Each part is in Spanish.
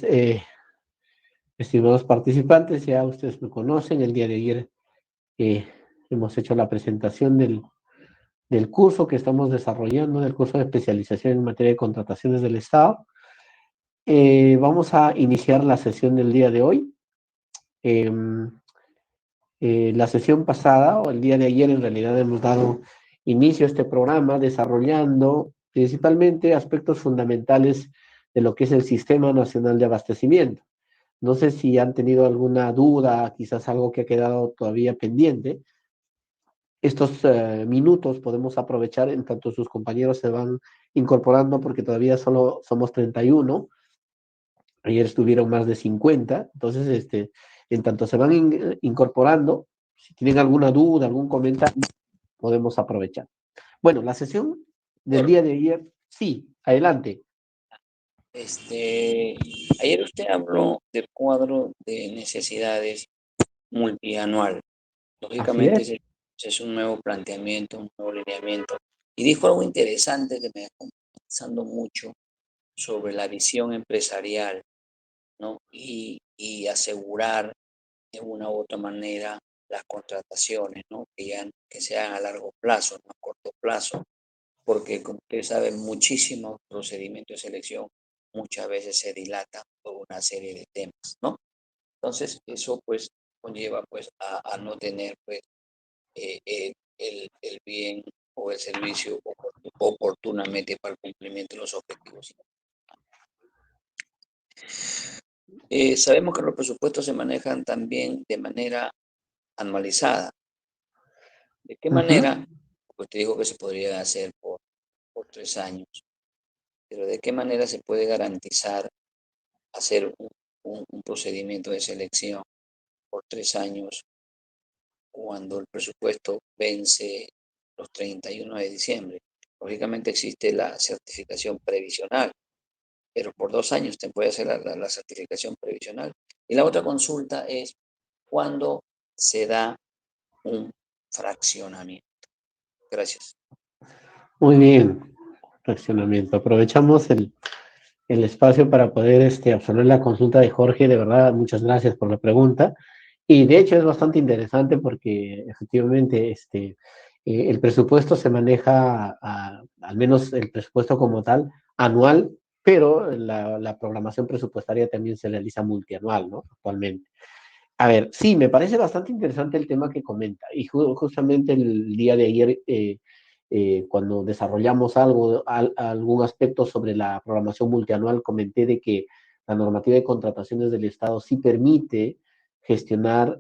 Eh, Estimados participantes, ya ustedes me conocen. El día de ayer eh, hemos hecho la presentación del curso que estamos desarrollando, del curso de especialización en materia de contrataciones del Estado. Vamos a iniciar la sesión del día de hoy. Eh, la sesión pasada, o el día de ayer, en realidad hemos dado inicio a este programa desarrollando principalmente aspectos fundamentales de lo que es el Sistema Nacional de Abastecimiento. No sé si han tenido alguna duda, quizás algo que ha quedado todavía pendiente. Estos minutos podemos aprovechar en tanto sus compañeros se van incorporando, porque todavía solo somos 31. Ayer estuvieron más de 50. Entonces, en tanto se van incorporando, si tienen alguna duda, algún comentario, podemos aprovechar. Bueno, la sesión del día de ayer, sí, adelante. Ayer usted habló del cuadro de necesidades multianual. Así Lógicamente, es. ese es un nuevo planteamiento, un nuevo lineamiento. Y dijo algo interesante que me dejó pensando mucho sobre la visión empresarial, ¿no? Y asegurar de una u otra manera las contrataciones, ¿no? Que sean a largo plazo, no a corto plazo, porque como ustedes saben, muchísimos procedimientos de selección muchas veces se dilatan por una serie de temas, ¿no? Entonces, eso pues conlleva pues a no tener pues el bien o el servicio oportunamente para el cumplimiento de los objetivos. Sabemos que los presupuestos se manejan también de manera anualizada. ¿De qué manera? Porque usted dijo que se podría hacer por 3 años, pero ¿de qué manera se puede garantizar hacer un procedimiento de selección por 3 años cuando el presupuesto vence los 31 de diciembre? Lógicamente existe la certificación previsional, pero por 2 años usted puede hacer la certificación previsional. Y la otra consulta es cuándo se da un fraccionamiento. Gracias. Muy bien. Fraccionamiento. Aprovechamos el espacio para poder absorber la consulta de Jorge. De verdad, muchas gracias por la pregunta. Y de hecho es bastante interesante porque efectivamente el presupuesto se maneja, al menos el presupuesto como tal, anual, pero la programación presupuestaria también se realiza multianual, ¿no? Actualmente. A ver, sí, me parece bastante interesante el tema que comenta. Y justamente el día de ayer, cuando desarrollamos algún aspecto sobre la programación multianual, comenté de que la normativa de contrataciones del Estado sí permite gestionar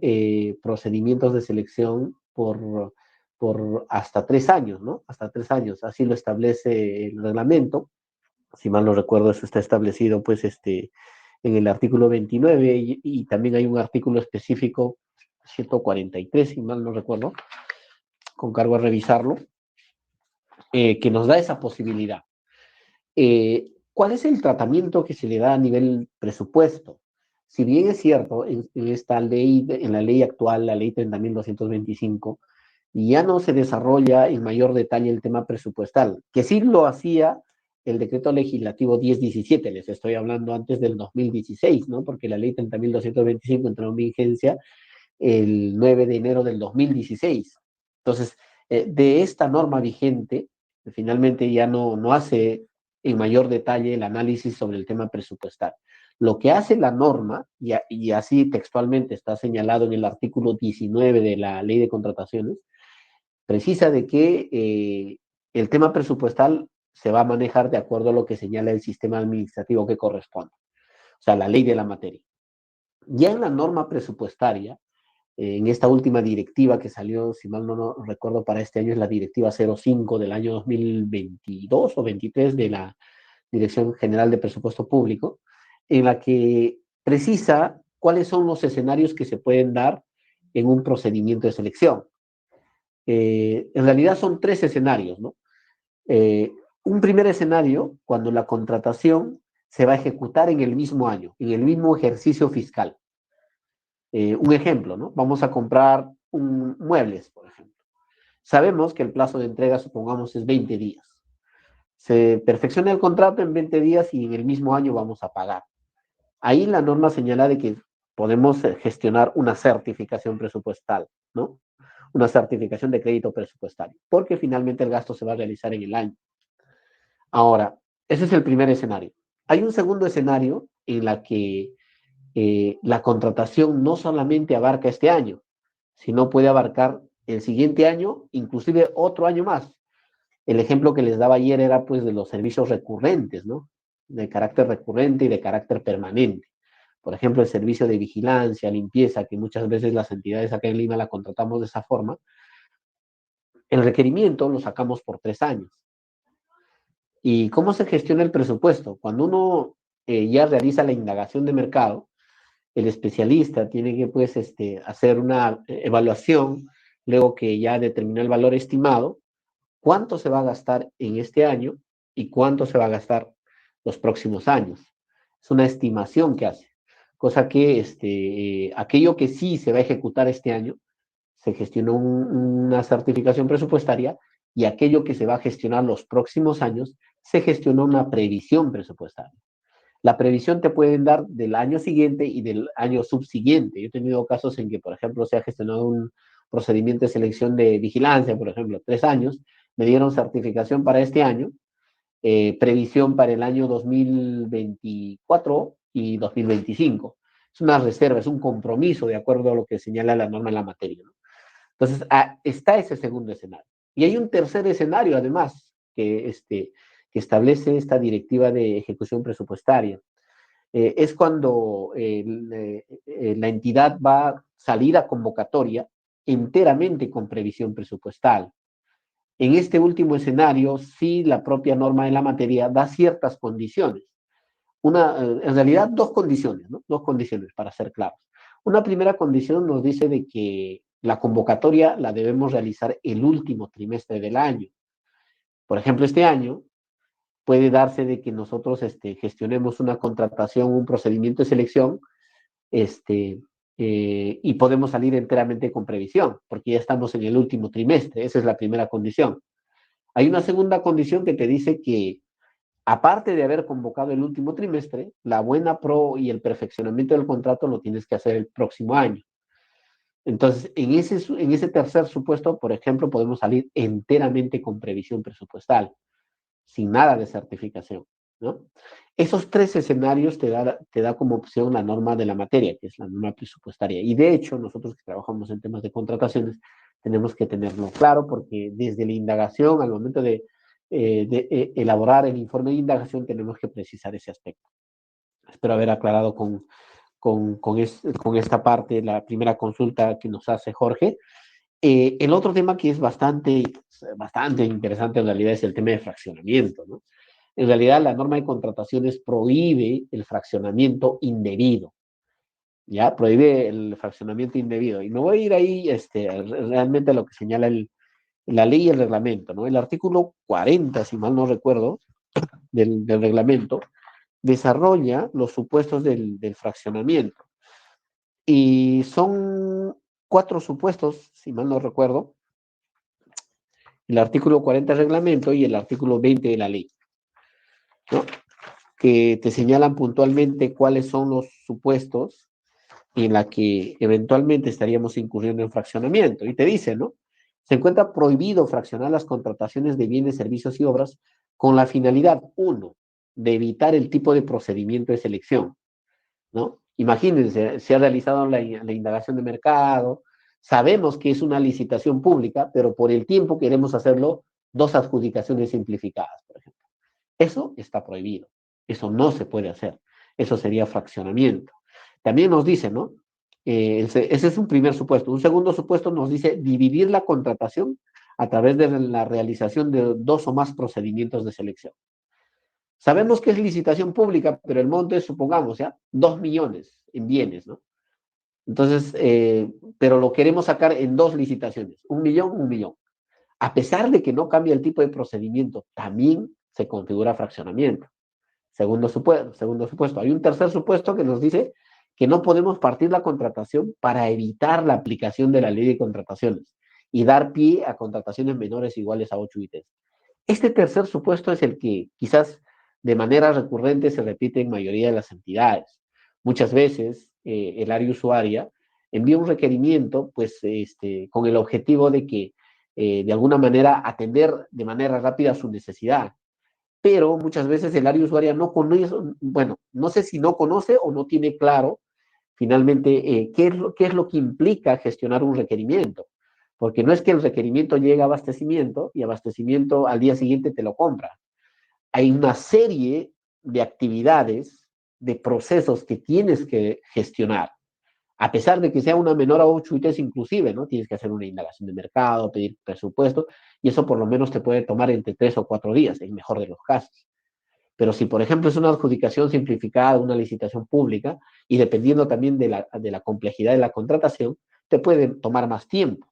procedimientos de selección por hasta 3 años, ¿no? Hasta 3 años. Así lo establece el reglamento. Si mal no recuerdo, eso está establecido, pues, en el artículo 29, y también hay un artículo específico, 143, si mal no recuerdo, con cargo a revisarlo, que nos da esa posibilidad. ¿Cuál es el tratamiento que se le da a nivel presupuesto? Si bien es cierto, en esta ley, en la ley actual, la ley 30.225, ya no se desarrolla en mayor detalle el tema presupuestal, que sí lo hacía el decreto legislativo 1017, les estoy hablando antes del 2016, ¿no? Porque la ley 30.225 entró en vigencia el 9 de enero del 2016. Entonces, de esta norma vigente, finalmente ya no hace en mayor detalle el análisis sobre el tema presupuestal. Lo que hace la norma, y así textualmente está señalado en el artículo 19 de la ley de contrataciones, precisa de que el tema presupuestal se va a manejar de acuerdo a lo que señala el sistema administrativo que corresponde, o sea, la ley de la materia. Ya en la norma presupuestaria, en esta última directiva que salió, si mal no recuerdo, para este año, es la directiva 05 del año 2022 o 23 de la Dirección General de Presupuesto Público, en la que precisa cuáles son los escenarios que se pueden dar en un procedimiento de selección. En realidad son tres escenarios, ¿no? Eh, un primer escenario, cuando la contratación se va a ejecutar en el mismo año, en el mismo ejercicio fiscal. Un ejemplo, ¿no? Vamos a comprar muebles, por ejemplo. Sabemos que el plazo de entrega, supongamos, es 20 días. Se perfecciona el contrato en 20 días y en el mismo año vamos a pagar. Ahí la norma señala de que podemos gestionar una certificación presupuestal, ¿no? Una certificación de crédito presupuestario, porque finalmente el gasto se va a realizar en el año. Ahora, ese es el primer escenario. Hay un segundo escenario en la que la contratación no solamente abarca este año, sino puede abarcar el siguiente año, inclusive otro año más. El ejemplo que les daba ayer era pues de los servicios recurrentes, ¿no? De carácter recurrente y de carácter permanente. Por ejemplo, el servicio de vigilancia, limpieza, que muchas veces las entidades acá en Lima la contratamos de esa forma, el requerimiento lo sacamos por 3 años. ¿Y cómo se gestiona el presupuesto? Cuando uno ya realiza la indagación de mercado, el especialista tiene que pues, hacer una evaluación, luego que ya determinó el valor estimado, cuánto se va a gastar en este año y cuánto se va a gastar los próximos años. Es una estimación que hace, cosa que aquello que sí se va a ejecutar este año, se gestionó una certificación presupuestaria y aquello que se va a gestionar los próximos años, se gestionó una previsión presupuestaria. La previsión te pueden dar del año siguiente y del año subsiguiente. Yo he tenido casos en que, por ejemplo, se ha gestionado un procedimiento de selección de vigilancia, por ejemplo, 3 años, me dieron certificación para este año, previsión para el año 2024 y 2025. Es una reserva, es un compromiso de acuerdo a lo que señala la norma en la materia, ¿no? Entonces, está ese segundo escenario. Y hay un tercer escenario, además, que establece esta directiva de ejecución presupuestaria. Es cuando la entidad va a salir a convocatoria enteramente con previsión presupuestal. En este último escenario, sí, la propia norma de la materia da ciertas condiciones. En realidad, dos condiciones, ¿no? Dos condiciones, para ser claros. Una primera condición nos dice de que la convocatoria la debemos realizar el último trimestre del año. Por ejemplo, este año puede darse de que nosotros gestionemos una contratación, un procedimiento de selección, y podemos salir enteramente con previsión, porque ya estamos en el último trimestre. Esa es la primera condición. Hay una segunda condición que te dice que, aparte de haber convocado el último trimestre, la buena pro y el perfeccionamiento del contrato lo tienes que hacer el próximo año. Entonces, en ese tercer supuesto, por ejemplo, podemos salir enteramente con previsión presupuestal, sin nada de certificación, ¿no? Esos tres escenarios te da como opción la norma de la materia, que es la norma presupuestaria. Y de hecho, nosotros que trabajamos en temas de contrataciones, tenemos que tenerlo claro, porque desde la indagación, al momento de elaborar el informe de indagación, tenemos que precisar ese aspecto. Espero haber aclarado con esta parte la primera consulta que nos hace Jorge. El otro tema que es bastante interesante en realidad es el tema de fraccionamiento, ¿no? En realidad, la norma de contrataciones prohíbe el fraccionamiento indebido, ¿ya? Prohíbe el fraccionamiento indebido. Y me voy a ir ahí realmente a lo que señala la ley y el reglamento, ¿no? El artículo 40, si mal no recuerdo, del reglamento, desarrolla los supuestos del fraccionamiento. Y son 4 supuestos, si mal no recuerdo, el artículo 40 del reglamento y el artículo 20 de la ley, ¿no? Que te señalan puntualmente cuáles son los supuestos en la que eventualmente estaríamos incurriendo en fraccionamiento. Y te dice, ¿no? Se encuentra prohibido fraccionar las contrataciones de bienes, servicios y obras con la finalidad, uno, de evitar el tipo de procedimiento de selección, ¿no? Imagínense, se ha realizado la indagación de mercado, sabemos que es una licitación pública, pero por el tiempo queremos hacerlo 2 adjudicaciones simplificadas, por ejemplo. Eso está prohibido, eso no se puede hacer, eso sería fraccionamiento. También nos dice, ¿no? Ese es un primer supuesto. Un segundo supuesto nos dice dividir la contratación a través de la realización de 2 o más procedimientos de selección. Sabemos que es licitación pública, pero el monto es, supongamos, ¿ya? 2 millones en bienes, ¿no? Entonces, pero lo queremos sacar en 2 licitaciones, 1 millón, 1 millón. A pesar de que no cambia el tipo de procedimiento, también se configura fraccionamiento. Segundo supuesto. Hay un tercer supuesto que nos dice que no podemos partir la contratación para evitar la aplicación de la ley de contrataciones y dar pie a contrataciones menores iguales a 8 ítems. Este tercer supuesto es el que quizás de manera recurrente se repite en mayoría de las entidades. Muchas veces el área usuaria envía un requerimiento pues, con el objetivo de que de alguna manera atender de manera rápida su necesidad. Pero muchas veces el área usuaria no conoce, bueno, no sé si no conoce o no tiene claro finalmente qué es lo que implica gestionar un requerimiento. Porque no es que el requerimiento llegue a abastecimiento y abastecimiento al día siguiente te lo compra. Hay una serie de actividades, de procesos que tienes que gestionar. A pesar de que sea una menor a 8 ITs inclusive, ¿no? Tienes que hacer una indagación de mercado, pedir presupuesto, y eso por lo menos te puede tomar entre 3 o 4 días, en mejor de los casos. Pero si, por ejemplo, es una adjudicación simplificada, una licitación pública, y dependiendo también de la complejidad de la contratación, te puede tomar más tiempo.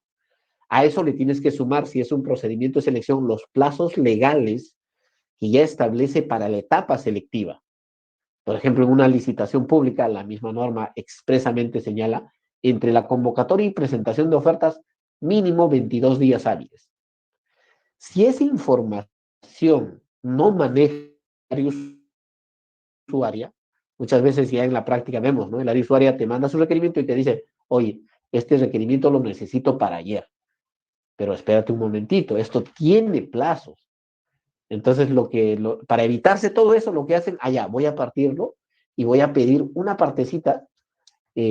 A eso le tienes que sumar, si es un procedimiento de selección, los plazos legales que ya establece para la etapa selectiva. Por ejemplo, en una licitación pública, la misma norma expresamente señala entre la convocatoria y presentación de ofertas mínimo 22 días hábiles. Si esa información no maneja el usuaria, muchas veces ya en la práctica vemos, ¿no? El área usuaria te manda su requerimiento y te dice, oye, este requerimiento lo necesito para ayer, pero espérate un momentito, esto tiene plazos. Entonces, para evitarse todo eso, lo que hacen, allá, voy a partirlo y voy a pedir una partecita,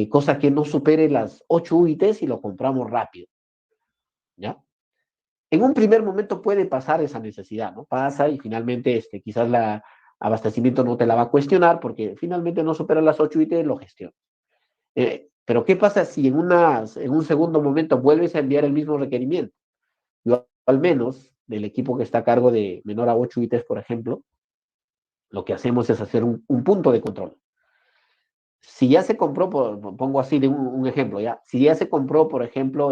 cosa que no supere las 8 UITs y lo compramos rápido, ¿ya? En un primer momento puede pasar esa necesidad, ¿no? Pasa y finalmente quizás la abastecimiento no te la va a cuestionar porque finalmente no supera las 8 UITs, lo gestiona. Pero ¿qué pasa si en un segundo momento vuelves a enviar el mismo requerimiento? Yo, al menos, del equipo que está a cargo de menor a 8 ITs, por ejemplo, lo que hacemos es hacer un punto de control. Si ya se compró, pongo así de un ejemplo, ¿ya? Si ya se compró, por ejemplo,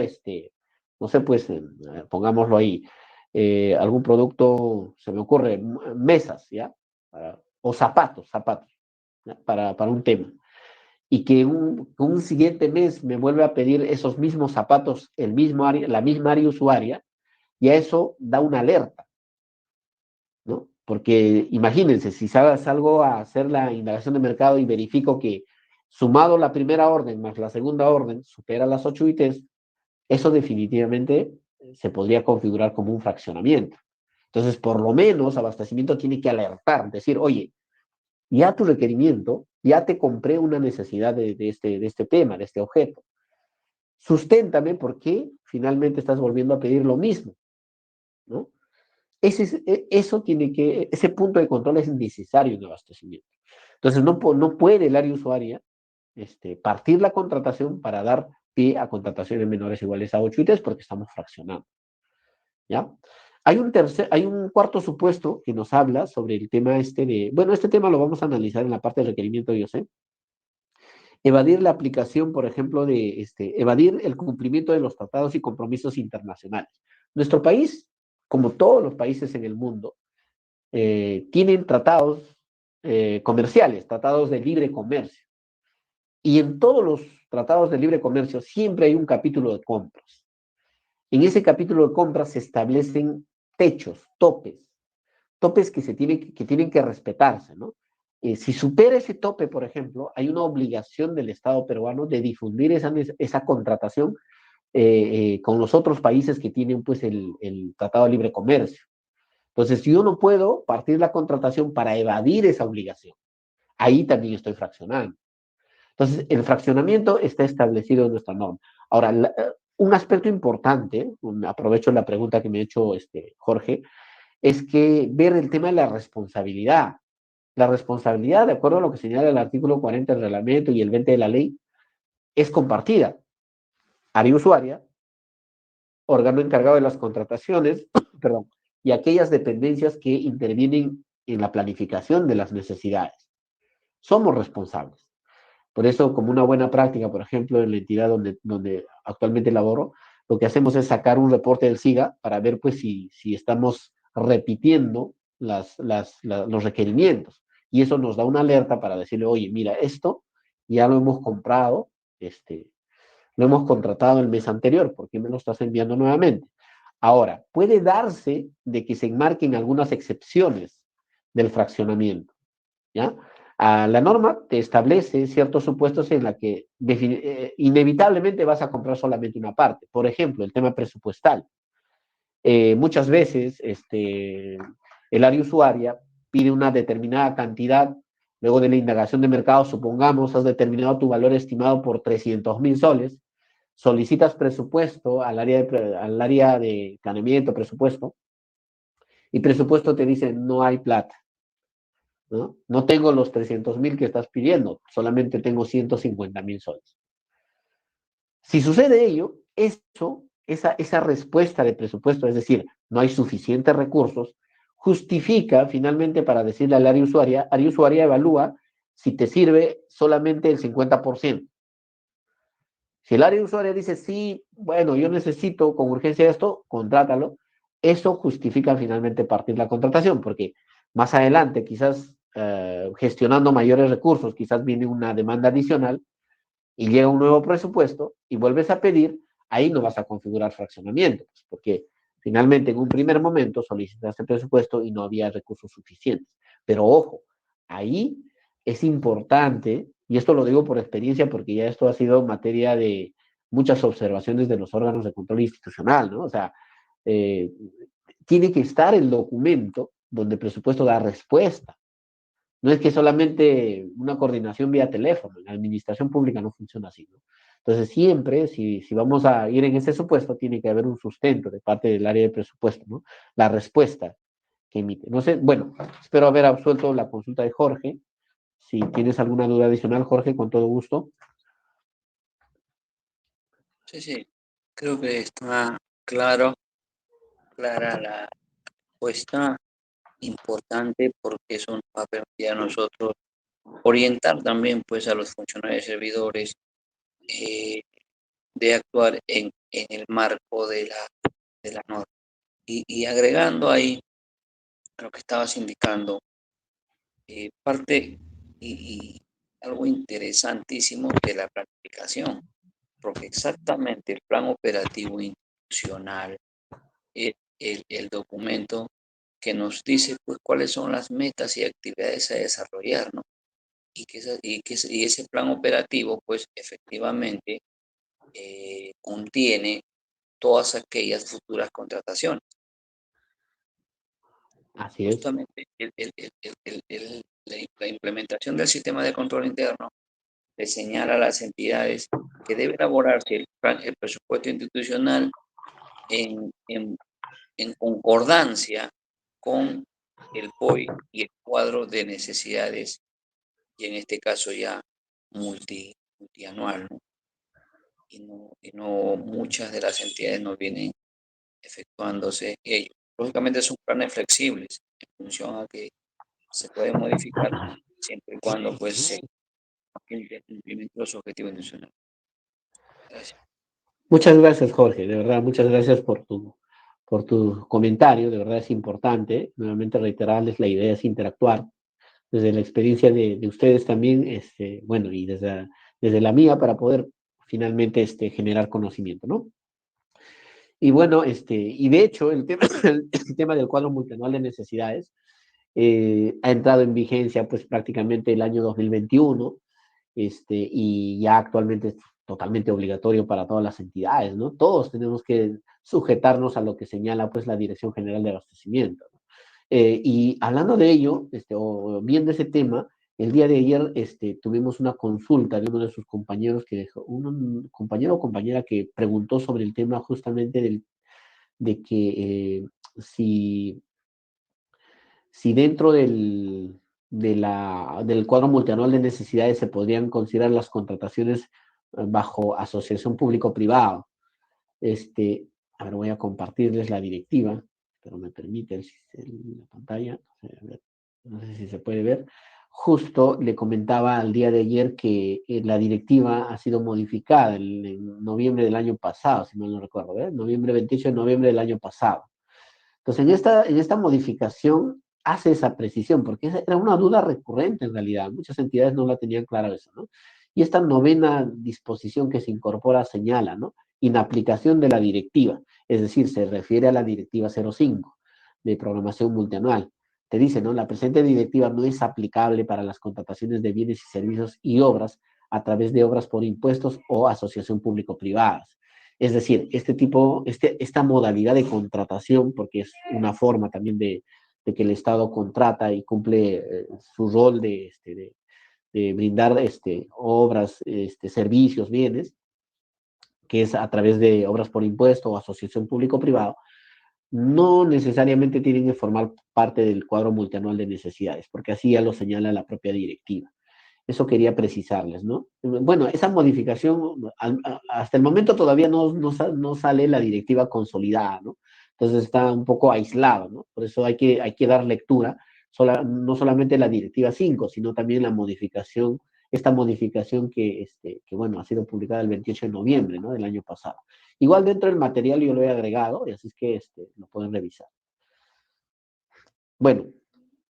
no sé, pues, pongámoslo ahí, algún producto, se me ocurre, mesas, ¿ya? O zapatos, ¿ya? Para un tema. Y que un siguiente mes me vuelve a pedir esos mismos zapatos, la misma área usuaria, y a eso da una alerta, ¿no? Porque imagínense, si salgo a hacer la indagación de mercado y verifico que sumado la primera orden más la segunda orden supera las 8 ITs, eso definitivamente se podría configurar como un fraccionamiento. Entonces, por lo menos, abastecimiento tiene que alertar, decir, oye, ya tu requerimiento, ya te compré una necesidad de este tema, de este objeto. Susténtame porque finalmente estás volviendo a pedir lo mismo, ¿no? Ese punto de control es necesario en abastecimiento. Entonces, no puede el área usuaria partir la contratación para dar pie a contrataciones menores o iguales a 8 ITs porque estamos fraccionando, ¿ya? Hay un cuarto supuesto que nos habla sobre el tema bueno, este tema lo vamos a analizar en la parte de requerimiento, yo sé. Evadir la aplicación, por ejemplo, evadir el cumplimiento de los tratados y compromisos internacionales. Nuestro país, como todos los países en el mundo, tienen tratados comerciales, tratados de libre comercio. Y en todos los tratados de libre comercio siempre hay un capítulo de compras. En ese capítulo de compras se establecen techos, topes que tienen que respetarse, ¿no? Si supera ese tope, por ejemplo, hay una obligación del Estado peruano de difundir esa contratación con los otros países que tienen pues el Tratado de Libre Comercio. Entonces, si yo no puedo partir la contratación para evadir esa obligación, ahí también estoy fraccionando. Entonces, el fraccionamiento está establecido en nuestra norma. Ahora, un aspecto importante, aprovecho la pregunta que me ha hecho Jorge, es que ver el tema de la responsabilidad. La responsabilidad, de acuerdo a lo que señala el artículo 40 del reglamento y el 20 de la ley, es compartida. Área usuaria, órgano encargado de las contrataciones, perdón, y aquellas dependencias que intervienen en la planificación de las necesidades. Somos responsables. Por eso, como una buena práctica, por ejemplo, en la entidad donde actualmente laboro, lo que hacemos es sacar un reporte del SIGA para ver pues, si estamos repitiendo los requerimientos. Y eso nos da una alerta para decirle, oye, mira, esto ya lo hemos comprado, lo hemos contratado el mes anterior, ¿por qué me lo estás enviando nuevamente? Ahora, puede darse de que se enmarquen algunas excepciones del fraccionamiento, ¿ya? La norma te establece ciertos supuestos en la que inevitablemente vas a comprar solamente una parte. Por ejemplo, el tema presupuestal. Muchas veces el área usuaria pide una determinada cantidad, luego de la indagación de mercado, supongamos, has determinado tu valor estimado por 300.000 soles, solicitas presupuesto al área de planeamiento, presupuesto, y presupuesto te dice, no hay plata. ¿No? No tengo los 300.000 que estás pidiendo, solamente tengo 150.000 soles. Si sucede ello, esa respuesta de presupuesto, es decir, no hay suficientes recursos, justifica finalmente para decirle al área usuaria evalúa si te sirve solamente el 50%. Si el área usuaria dice, sí, bueno, yo necesito con urgencia esto, contrátalo, eso justifica finalmente partir la contratación, porque más adelante, quizás gestionando mayores recursos, quizás viene una demanda adicional y llega un nuevo presupuesto y vuelves a pedir, ahí no vas a configurar fraccionamiento, pues, porque finalmente en un primer momento solicitaste presupuesto y no había recursos suficientes. Pero ojo, ahí es importante, y esto lo digo por experiencia porque ya esto ha sido materia de muchas observaciones de los órganos de control institucional, ¿no? O sea, eh, tiene que estar el documento donde el presupuesto da respuesta. No es que solamente una coordinación vía teléfono, en la administración pública no funciona así, ¿no? Entonces, siempre, si vamos a ir en ese supuesto, tiene que haber un sustento de parte del área de presupuesto, ¿no? La respuesta que emite. No sé, bueno, espero haber absuelto la consulta de Jorge. Si tienes alguna duda adicional, Jorge, con todo gusto. Sí, sí, creo que está claro, clara la respuesta, importante porque eso nos va a permitir a nosotros orientar también pues a los funcionarios y servidores de actuar en el marco de la norma. Y agregando ahí a lo que estabas indicando, parte y algo interesantísimo de la planificación, porque exactamente el plan operativo institucional es el documento que nos dice pues cuáles son las metas y actividades a desarrollar, ¿no? Y ese plan operativo pues efectivamente contiene todas aquellas futuras contrataciones. Así es. Justamente la implementación del sistema de control interno le señala a las entidades que debe elaborarse el presupuesto institucional en, en, en concordancia con el POI y el cuadro de necesidades, y en este caso ya multianual, ¿no? Y no muchas de las entidades no vienen efectuándose ello. Lógicamente son planes flexibles en función a que se pueden modificar siempre y cuando pues se implementen los objetivos institucionales. Gracias. Muchas gracias, Jorge. De verdad, muchas gracias por tu comentario. De verdad es importante. Nuevamente reiterarles, la idea es interactuar desde la experiencia de ustedes también, bueno, y desde la mía para poder finalmente generar conocimiento, ¿no? Y bueno, y de hecho, el tema del cuadro multianual de necesidades ha entrado en vigencia pues prácticamente el año 2021, y ya actualmente es totalmente obligatorio para todas las entidades, ¿no? Todos tenemos que sujetarnos a lo que señala pues la Dirección General de Abastecimiento, ¿no? Y hablando de ello, o bien de ese tema, el día de ayer tuvimos una consulta de uno de sus compañeros que dejó, un compañero o compañera que preguntó sobre el tema justamente de que si dentro del cuadro multianual de necesidades se podrían considerar las contrataciones bajo asociación público-privada. A ver, voy a compartirles la directiva, pero me permite la pantalla, no sé si se puede ver. Justo le comentaba al día de ayer que la directiva ha sido modificada en noviembre del año pasado, si mal no recuerdo, ¿eh? 28 de noviembre del año pasado. Entonces, en esta modificación hace esa precisión, porque esa era una duda recurrente en realidad. Muchas entidades no la tenían clara eso, ¿no? Y esta novena disposición que se incorpora señala, ¿no? Inaplicación de la directiva, es decir, se refiere a la directiva 05 de programación multianual. te dice, ¿no? La presente directiva no es aplicable para las contrataciones de bienes y servicios y obras a través de obras por impuestos o asociación público-privadas. Es decir, esta modalidad de contratación, porque es una forma también de que el Estado contrata y cumple su rol de brindar obras, servicios, bienes, que es a través de obras por impuesto o asociación público-privado, no necesariamente tienen que formar parte del cuadro multianual de necesidades, porque así ya lo señala la propia directiva. Eso quería precisarles, ¿no? Bueno, esa modificación, hasta el momento todavía no sale la directiva consolidada, ¿no? Entonces está un poco aislado, ¿no? Por eso hay que dar lectura, no solamente la directiva 5, sino también esta modificación que, bueno, ha sido publicada el 28 de noviembre, ¿no? Del año pasado. Igual dentro del material yo lo he agregado, y así es que lo pueden revisar. Bueno,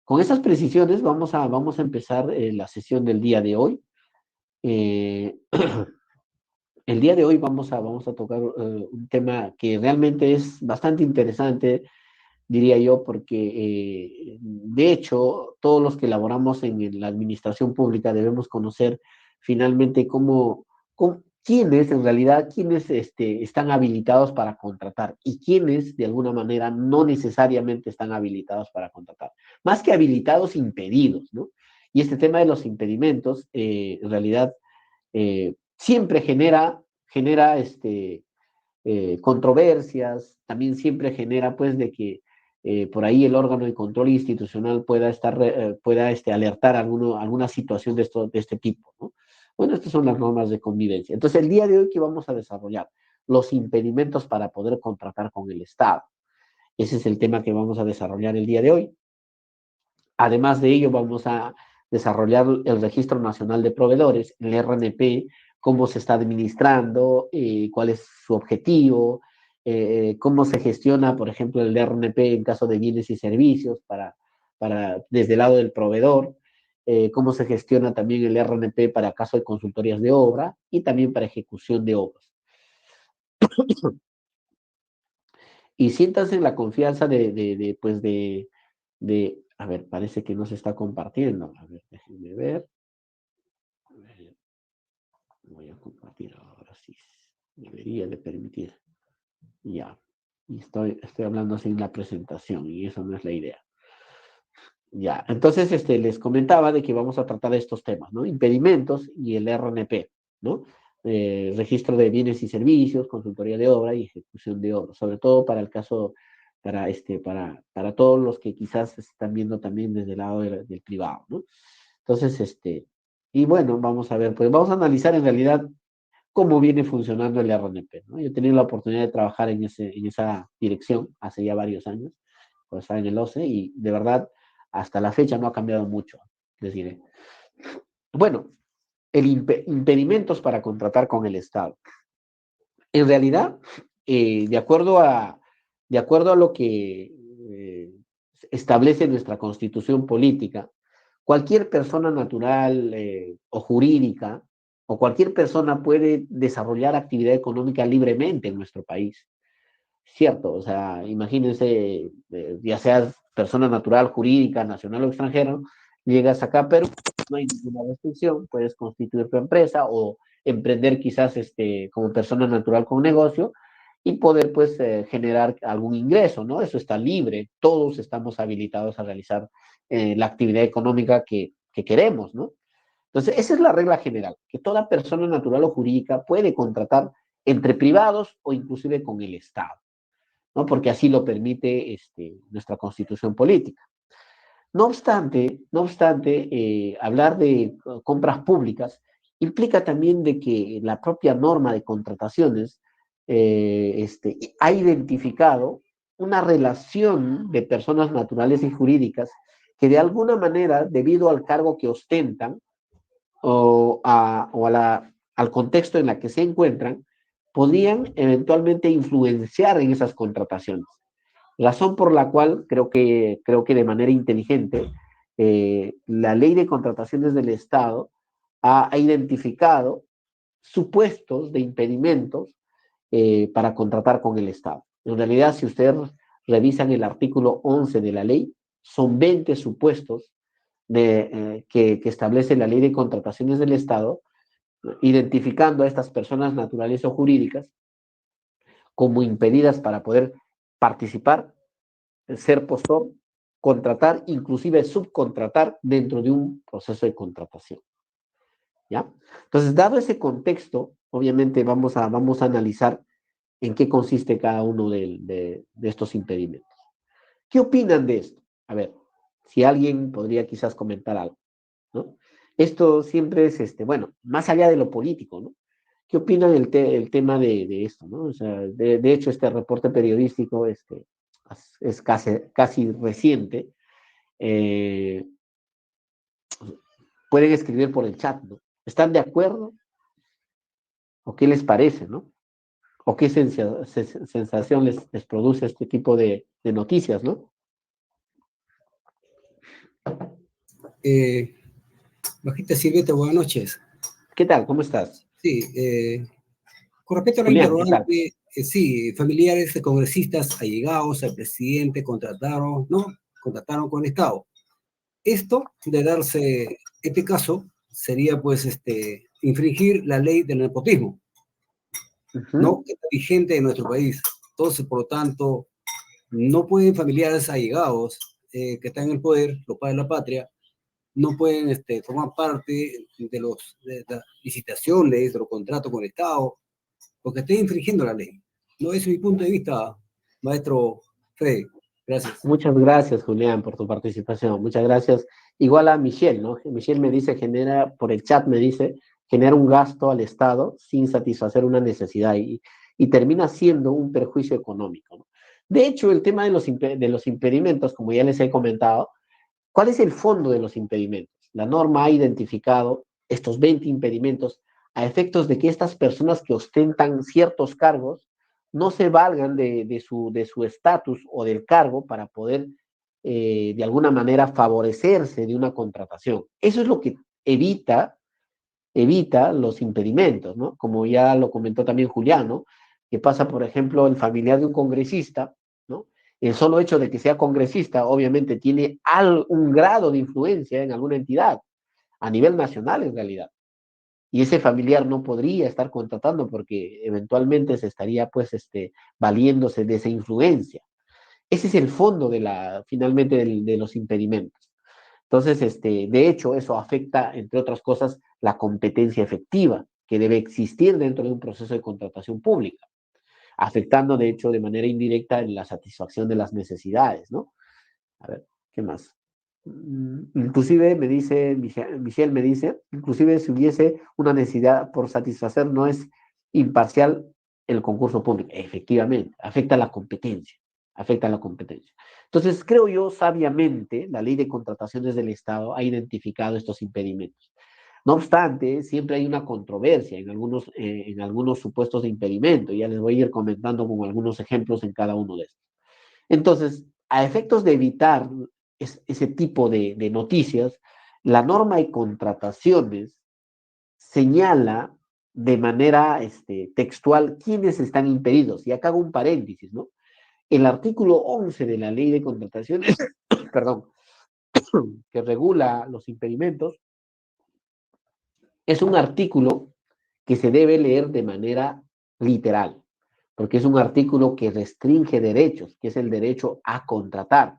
con esas precisiones vamos a empezar la sesión del día de hoy. Eh, el día de hoy vamos a tocar un tema que realmente es bastante interesante, diría yo, porque de hecho todos los que laboramos en la administración pública debemos conocer finalmente quiénes en realidad, quiénes están habilitados para contratar y quiénes de alguna manera no necesariamente están habilitados para contratar. Más que habilitados, impedidos, ¿no? Y este tema de los impedimentos, en realidad, siempre genera controversias, también siempre genera pues de que por ahí el órgano de control institucional pueda alertar alguna situación de este tipo, ¿no? Bueno, estas son las normas de convivencia. Entonces, el día de hoy que vamos a desarrollar los impedimentos para poder contratar con el Estado. Ese es el tema que vamos a desarrollar el día de hoy. Además de ello, vamos a desarrollar el Registro Nacional de Proveedores, el RNP, cómo se está administrando, cuál es su objetivo, cómo se gestiona, por ejemplo, el RNP en caso de bienes y servicios desde el lado del proveedor, cómo se gestiona también el RNP para caso de consultorías de obra y también para ejecución de obras. Y siéntanse en la confianza a ver, parece que no se está compartiendo. A ver, déjenme ver. A ver, voy a compartir ahora sí. Debería de permitir. Ya. Y estoy hablando sin la presentación y eso no es la idea. Ya. Entonces, les comentaba de que vamos a tratar estos temas, ¿no? Impedimentos y el RNP, ¿no? Registro de bienes y servicios, consultoría de obra y ejecución de obra, sobre todo para el caso, para todos los que quizás se están viendo también desde el lado del privado, ¿no? Entonces, y bueno, vamos a ver, pues vamos a analizar en realidad cómo viene funcionando el RNP, ¿no? Yo he tenido la oportunidad de trabajar en esa dirección hace ya varios años, pues estaba en el OCE, y de verdad, hasta la fecha no ha cambiado mucho, les diré. Bueno, impedimentos para contratar con el Estado. En realidad, de acuerdo a lo que establece nuestra constitución política, cualquier persona natural o jurídica o cualquier persona puede desarrollar actividad económica libremente en nuestro país. Cierto, o sea, imagínense, ya seas persona natural, jurídica, nacional o extranjero, llegas acá, pero no hay ninguna restricción, puedes constituir tu empresa o emprender quizás como persona natural con negocio y poder pues generar algún ingreso, ¿no? Eso está libre, todos estamos habilitados a realizar la actividad económica que queremos, ¿no? Entonces, esa es la regla general, que toda persona natural o jurídica puede contratar entre privados o inclusive con el Estado, ¿no? Porque así lo permite nuestra constitución política. No obstante, hablar de compras públicas implica también de que la propia norma de contrataciones ha identificado una relación de personas naturales y jurídicas que de alguna manera, debido al cargo que ostentan al contexto en la que se encuentran, podrían eventualmente influenciar en esas contrataciones. Razón por la cual creo que de manera inteligente la ley de contrataciones del Estado ha identificado supuestos de impedimentos para contratar con el Estado. En realidad, si ustedes revisan el artículo 11 de la ley, son 20 supuestos que establece la ley de contrataciones del Estado, identificando a estas personas naturales o jurídicas como impedidas para poder participar, ser postor, contratar, inclusive subcontratar dentro de un proceso de contratación. ¿Ya? Entonces, dado ese contexto, obviamente vamos a analizar en qué consiste cada uno de estos impedimentos. ¿Qué opinan de esto? A ver, si alguien podría quizás comentar algo, ¿no? Esto siempre es, bueno, más allá de lo político, ¿no? ¿Qué opinan el tema de esto, ¿no? O sea, de hecho, este reporte periodístico es casi reciente. Eh, Pueden escribir por el chat, ¿no? ¿Están de acuerdo? ¿O qué les parece, ¿no? ¿O qué sensación les produce este tipo de noticias, ¿no? Bajita Silveta, buenas noches. ¿Qué tal? ¿Cómo estás? Sí, con respecto a la Julián, ¿qué tal? interrogante, sí, familiares de congresistas allegados al presidente contrataron, ¿no? Contrataron con el Estado. Esto, de darse este caso, sería pues infringir la ley del nepotismo, ¿no? Que está vigente en nuestro país. Entonces, por lo tanto, no pueden familiares allegados que están en el poder, los padres de la patria, no pueden formar parte de las licitaciones, de los contratos con el Estado, porque estén infringiendo la ley. No, ese es mi punto de vista, maestro Fede. Gracias. Muchas gracias, Julián, por tu participación. Muchas gracias. Igual a Michelle, ¿no? Michelle me dice, por el chat me dice, genera un gasto al Estado sin satisfacer una necesidad y termina siendo un perjuicio económico, ¿no? De hecho, el tema de los impedimentos, como ya les he comentado, ¿cuál es el fondo de los impedimentos? La norma ha identificado estos 20 impedimentos a efectos de que estas personas que ostentan ciertos cargos no se valgan de su estatus o del cargo para poder, de alguna manera, favorecerse de una contratación. Eso es lo que evita los impedimentos, ¿no? Como ya lo comentó también Julián, ¿no? Que pasa, por ejemplo, el familiar de un congresista, ¿no? El solo hecho de que sea congresista, obviamente, tiene un grado de influencia en alguna entidad, a nivel nacional en realidad. Y ese familiar no podría estar contratando porque eventualmente se estaría, pues, valiéndose de esa influencia. Ese es el fondo finalmente, de los impedimentos. Entonces, de hecho, eso afecta, entre otras cosas, la competencia efectiva que debe existir dentro de un proceso de contratación pública, afectando, de hecho, de manera indirecta en la satisfacción de las necesidades, ¿no? A ver, ¿qué más? Inclusive Michelle me dice, inclusive si hubiese una necesidad por satisfacer, no es imparcial el concurso público. Efectivamente, afecta la competencia. Entonces, creo yo, sabiamente, la ley de contrataciones del Estado ha identificado estos impedimentos. No obstante, siempre hay una controversia en algunos supuestos de impedimento. Ya les voy a ir comentando con algunos ejemplos en cada uno de estos. Entonces, a efectos de evitar ese tipo de noticias, la norma de contrataciones señala de manera textual quiénes están impedidos. Y acá hago un paréntesis, ¿no? El artículo 11 de la ley de contrataciones, perdón, que regula los impedimentos, es un artículo que se debe leer de manera literal, porque es un artículo que restringe derechos, que es el derecho a contratar.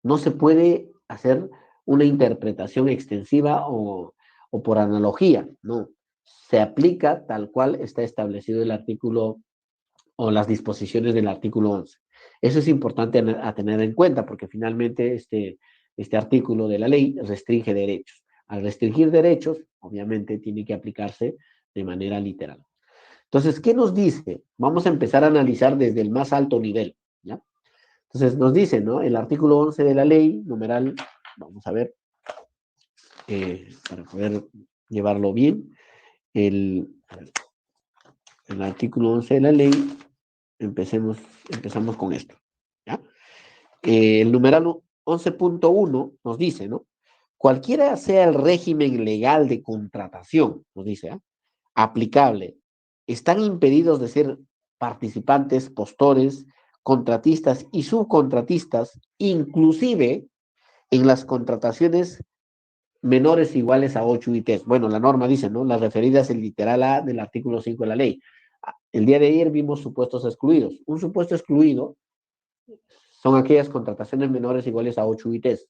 No se puede hacer una interpretación extensiva o por analogía, no. Se aplica tal cual está establecido el artículo o las disposiciones del artículo 11. Eso es importante a tener en cuenta porque finalmente este artículo de la ley restringe derechos. Al restringir derechos, obviamente tiene que aplicarse de manera literal. Entonces, ¿qué nos dice? Vamos a empezar a analizar desde el más alto nivel, ¿ya? Entonces, nos dice, ¿no? El artículo 11 de la ley, numeral, vamos a ver, para poder llevarlo bien, el artículo 11 de la ley, empezamos con esto, ¿ya? El numeral 11.1 nos dice, ¿no? Cualquiera sea el régimen legal de contratación, nos dice, ¿eh? Aplicable, están impedidos de ser participantes, postores, contratistas y subcontratistas, inclusive en las contrataciones menores o iguales a 8 UITs. Bueno, la norma dice, ¿no? Las referidas en literal A del artículo 5 de la ley. El día de ayer vimos supuestos excluidos. Un supuesto excluido son aquellas contrataciones menores o iguales a 8 UITs.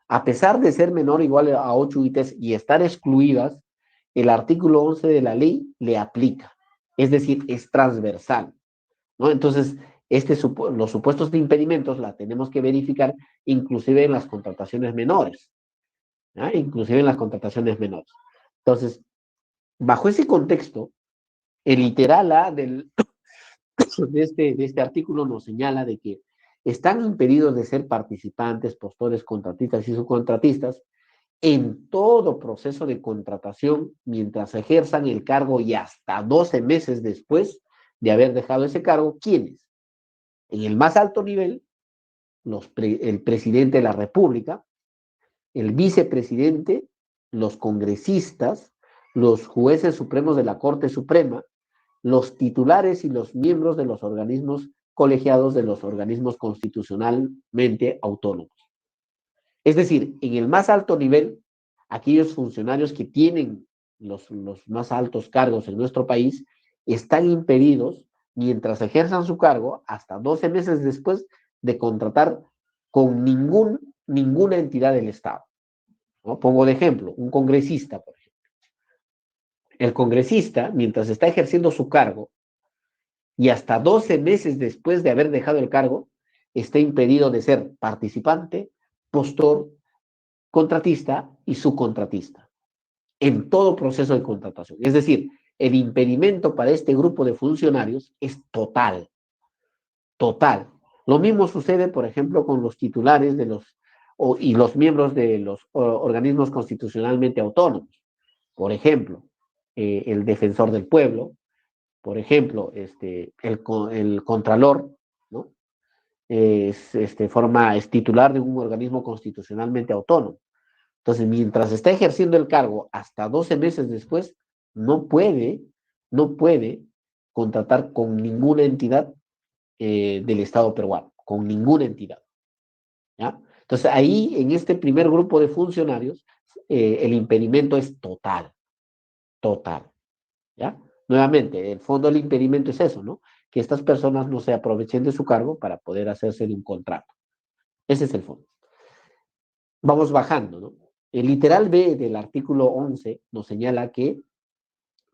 A pesar de ser menor o igual a 8 UITs y estar excluidas, el artículo 11 de la ley le aplica. Es decir, es transversal, ¿no? Entonces, los supuestos de impedimentos la tenemos que verificar inclusive en las contrataciones menores, ¿no? Inclusive en las contrataciones menores. Entonces, bajo ese contexto, el literal A de este artículo nos señala de que están impedidos de ser participantes, postores, contratistas y subcontratistas en todo proceso de contratación mientras ejerzan el cargo y hasta 12 meses después de haber dejado ese cargo. ¿Quiénes? En el más alto nivel, el presidente de la República, el vicepresidente, los congresistas, los jueces supremos de la Corte Suprema, los titulares y los miembros de los organismos colegiados de los organismos constitucionalmente autónomos. Es decir, en el más alto nivel, aquellos funcionarios que tienen los más altos cargos en nuestro país están impedidos, mientras ejerzan su cargo, hasta 12 meses después de contratar con ninguna entidad del Estado, ¿no? Pongo de ejemplo, un congresista, por ejemplo. El congresista, mientras está ejerciendo su cargo, y hasta 12 meses después de haber dejado el cargo, está impedido de ser participante, postor, contratista y subcontratista en todo proceso de contratación. Es decir, el impedimento para este grupo de funcionarios es total, total. Lo mismo sucede, por ejemplo, con los titulares y los miembros de los organismos constitucionalmente autónomos. Por ejemplo, el defensor del pueblo, por ejemplo, el contralor, ¿no? Es titular de un organismo constitucionalmente autónomo. Entonces, mientras está ejerciendo el cargo hasta 12 meses después, no puede contratar con ninguna entidad del Estado peruano, con ninguna entidad, ¿ya? Entonces, ahí, en este primer grupo de funcionarios, el impedimento es total, total, ¿ya? Nuevamente, el fondo del impedimento es eso, ¿no? Que estas personas no se aprovechen de su cargo para poder hacerse de un contrato. Ese es el fondo. Vamos bajando, ¿no? El literal B del artículo 11 nos señala que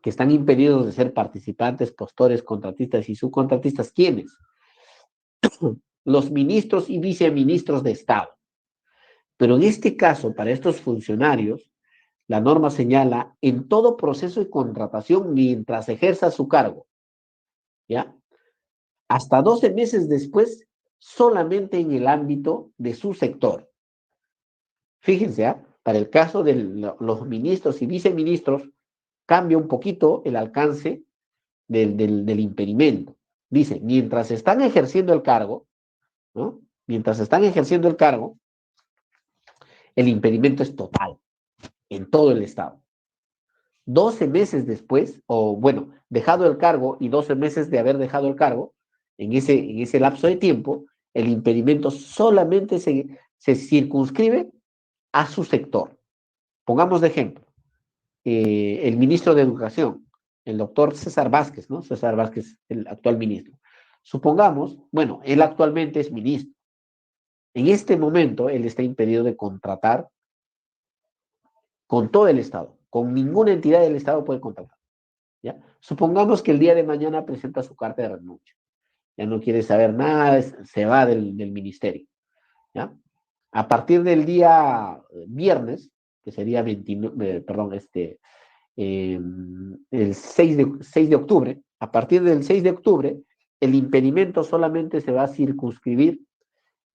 están impedidos de ser participantes, postores, contratistas y subcontratistas. ¿Quiénes? Los ministros y viceministros de Estado. Pero en este caso, para estos funcionarios, la norma señala en todo proceso de contratación mientras ejerza su cargo, ¿ya? Hasta 12 meses después, solamente en el ámbito de su sector. Fíjense, ¿eh? Para el caso de los ministros y viceministros, cambia un poquito el alcance del impedimento. Dice, mientras están ejerciendo el cargo, ¿no? Mientras están ejerciendo el cargo, el impedimento es total en todo el Estado. 12 meses después, o bueno, dejado el cargo y 12 meses de haber dejado el cargo, en ese lapso de tiempo, el impedimento solamente se circunscribe a su sector. Pongamos de ejemplo, el ministro de Educación, el doctor César Vázquez, ¿no? César Vázquez, el actual ministro. Supongamos, bueno, él actualmente es ministro. En este momento, él está impedido de contratar con todo el Estado. Con ninguna entidad del Estado puede contratar, ¿ya? Supongamos que el día de mañana presenta su carta de renuncia. Ya no quiere saber nada, se va del ministerio, ¿ya? A partir del día viernes, que sería el 6 de octubre, a partir del 6 de octubre, el impedimento solamente se va a circunscribir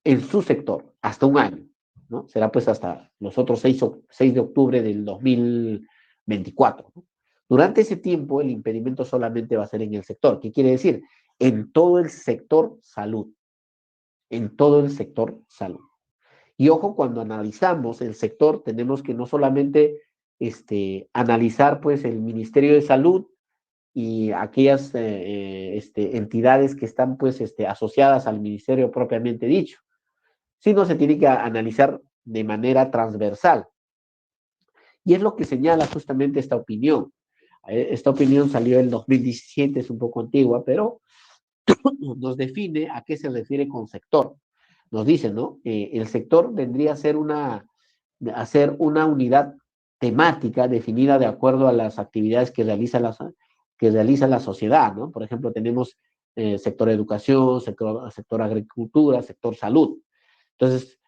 en su sector, hasta un año, ¿no? Será pues hasta los otros 6 de octubre del 2024, ¿no? Durante ese tiempo, el impedimento solamente va a ser en el sector. ¿Qué quiere decir? En todo el sector salud. En todo el sector salud. Y ojo, cuando analizamos el sector, tenemos que no solamente analizar pues el Ministerio de Salud y aquellas entidades que están pues asociadas al ministerio propiamente dicho, sino se tiene que analizar de manera transversal. Y es lo que señala justamente esta opinión. Esta opinión salió en 2017, es un poco antigua, pero nos define a qué se refiere con sector. Nos dice, ¿no? El sector vendría a ser una unidad temática definida de acuerdo a las actividades que realiza la sociedad, ¿no? Por ejemplo, tenemos sector educación, sector agricultura, sector salud. Entonces,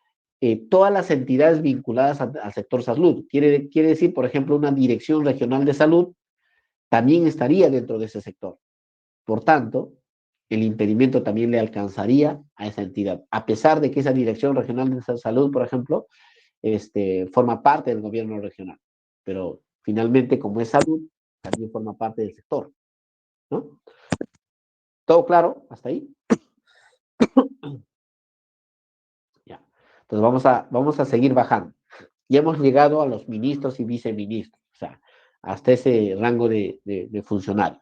todas las entidades vinculadas al sector salud, quiere decir, por ejemplo, una dirección regional de salud, también estaría dentro de ese sector. Por tanto, el impedimento también le alcanzaría a esa entidad, a pesar de que esa Dirección Regional de Salud, por ejemplo, forma parte del gobierno regional. Pero finalmente, como es salud, también forma parte del sector, ¿no? ¿Todo claro? ¿Hasta ahí? Ya. Entonces vamos a seguir bajando. Ya hemos llegado a los ministros y viceministros, o sea, hasta ese rango de funcionarios.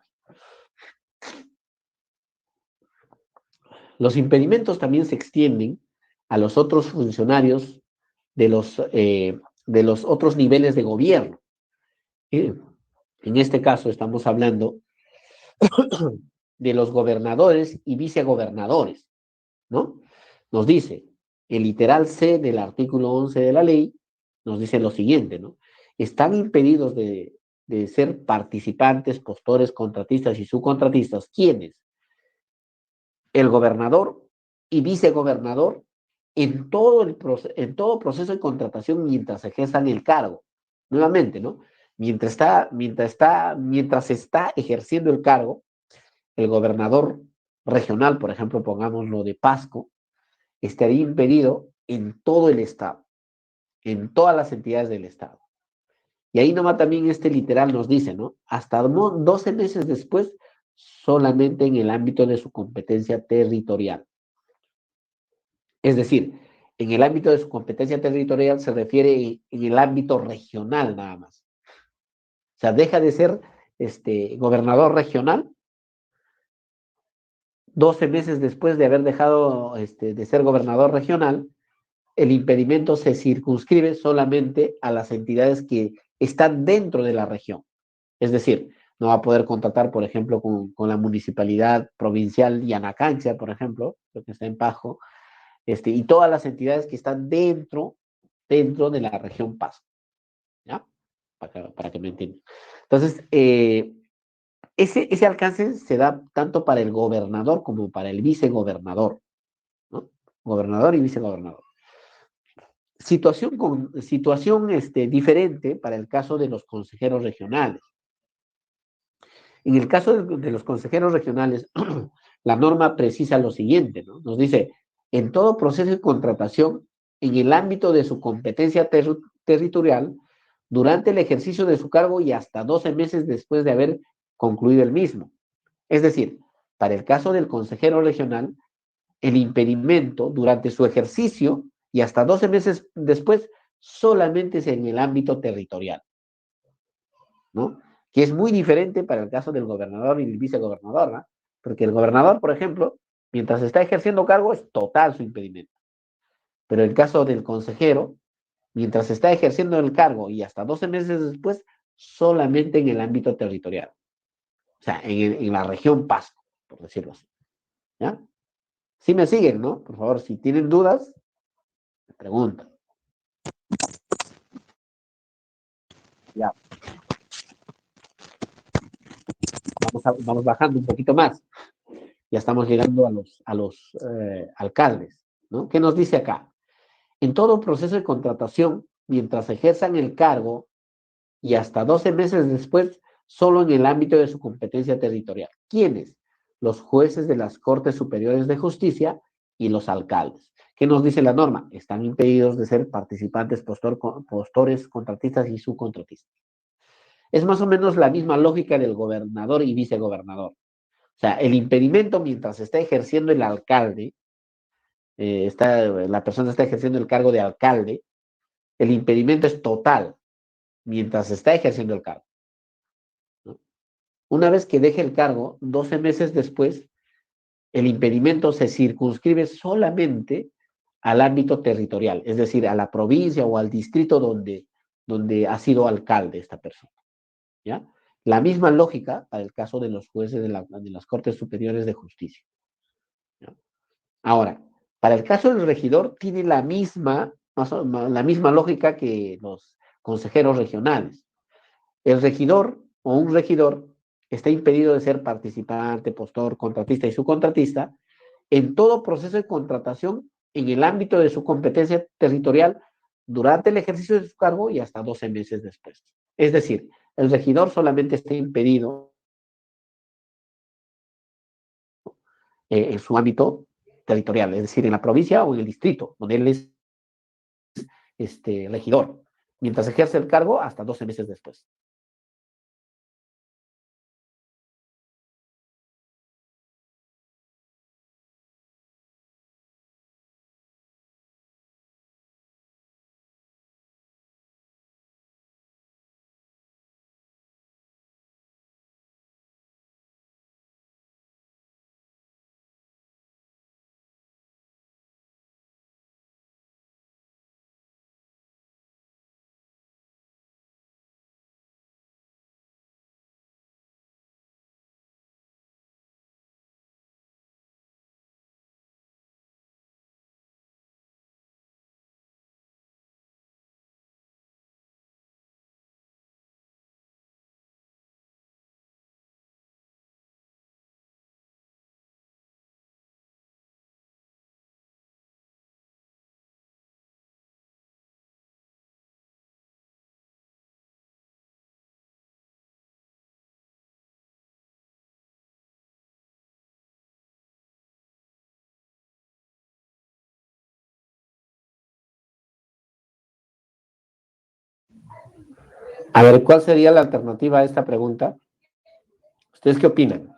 Los impedimentos también se extienden a los otros funcionarios de los otros niveles de gobierno. En este caso estamos hablando de los gobernadores y vicegobernadores, ¿no? Nos dice, el literal C del artículo 11 de la ley, nos dice lo siguiente, ¿no? Están impedidos de ser participantes, postores, contratistas y subcontratistas. ¿Quiénes? El gobernador y vicegobernador en todo proceso de contratación mientras ejerzan el cargo. Nuevamente, ¿no? Mientras está ejerciendo el cargo, el gobernador regional, por ejemplo, pongámoslo de Pasco, estaría impedido en todo el Estado, en todas las entidades del Estado. Y ahí nomás también este literal nos dice, ¿no? Hasta 12 meses después, solamente en el ámbito de su competencia territorial. Es decir, en el ámbito de su competencia territorial se refiere en el ámbito regional nada más. O sea, deja de ser gobernador regional 12 meses después de haber dejado de ser gobernador regional. El impedimento se circunscribe solamente a las entidades que están dentro de la región. Es decir, no va a poder contratar, por ejemplo, con la municipalidad provincial Yanacancha, por ejemplo, lo que está en Pajo, y todas las entidades que están dentro de la región Paso. ¿Ya? Para que me entiendan. Entonces, ese alcance se da tanto para el gobernador como para el vicegobernador, ¿no? Gobernador y vicegobernador. Situación diferente para el caso de los consejeros regionales. En el caso de los consejeros regionales, la norma precisa lo siguiente, ¿no? Nos dice, en todo proceso de contratación, en el ámbito de su competencia territorial, durante el ejercicio de su cargo y hasta 12 meses después de haber concluido el mismo. Es decir, para el caso del consejero regional, el impedimento durante su ejercicio y hasta 12 meses después solamente es en el ámbito territorial, ¿no? Que es muy diferente para el caso del gobernador y el vicegobernador, ¿no? Porque el gobernador, por ejemplo, mientras está ejerciendo cargo, es total su impedimento. Pero el caso del consejero, mientras está ejerciendo el cargo y hasta 12 meses después, solamente en el ámbito territorial. O sea, en la región Pasco, por decirlo así. ¿Ya? Sí me siguen, ¿no? Por favor, si tienen dudas, me preguntan. Ya. Vamos bajando un poquito más. Ya estamos llegando a los alcaldes, ¿no? ¿Qué nos dice acá? En todo proceso de contratación, mientras ejerzan el cargo y hasta 12 meses después, solo en el ámbito de su competencia territorial. ¿Quiénes? Los jueces de las Cortes Superiores de Justicia y los alcaldes. ¿Qué nos dice la norma? Están impedidos de ser participantes, postores, contratistas y subcontratistas. Es más o menos la misma lógica del gobernador y vicegobernador. O sea, el impedimento mientras está ejerciendo el alcalde, la persona está ejerciendo el cargo de alcalde, el impedimento es total mientras está ejerciendo el cargo, ¿no? Una vez que deje el cargo, 12 meses después, el impedimento se circunscribe solamente al ámbito territorial, es decir, a la provincia o al distrito donde ha sido alcalde esta persona, ¿ya? La misma lógica para el caso de los jueces de las Cortes Superiores de Justicia, ¿ya? Ahora, para el caso del regidor, tiene la misma lógica que los consejeros regionales. El regidor o un regidor está impedido de ser participante, postor, contratista y subcontratista en todo proceso de contratación en el ámbito de su competencia territorial durante el ejercicio de su cargo y hasta 12 meses después. Es decir, el regidor solamente está impedido en su ámbito territorial, es decir, en la provincia o en el distrito, donde él es regidor, mientras ejerce el cargo hasta 12 meses después. A ver, ¿cuál sería la alternativa a esta pregunta? ¿Ustedes qué opinan?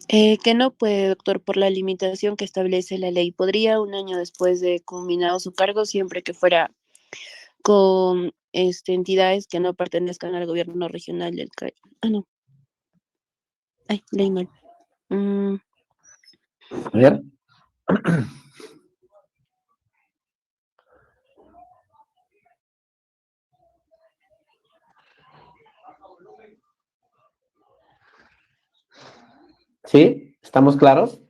Que no puede, doctor, por la limitación que establece la ley. Podría un año después de culminado su cargo, siempre que fuera con entidades que no pertenezcan al gobierno regional del Callao. Ah, no. Ay, leí mal. A ver. ¿Sí? ¿Estamos claros?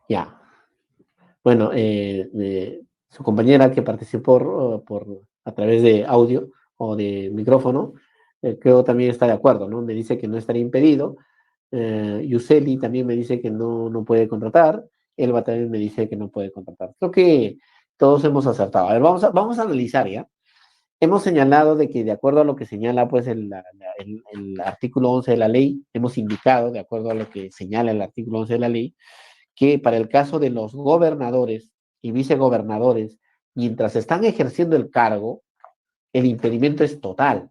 Ya. Bueno, su compañera que participó a través de audio o de micrófono, creo también está de acuerdo, ¿no? Me dice que no estaría impedido. Yuseli también me dice que no puede contratar. Elba también me dice que no puede contratar. Creo que todos hemos acertado. A ver, vamos a analizar ya. Hemos señalado de que de acuerdo a lo que señala pues el artículo 11 de la ley, hemos indicado, de acuerdo a lo que señala el artículo 11 de la ley, que para el caso de los gobernadores y vicegobernadores, mientras están ejerciendo el cargo, el impedimento es total.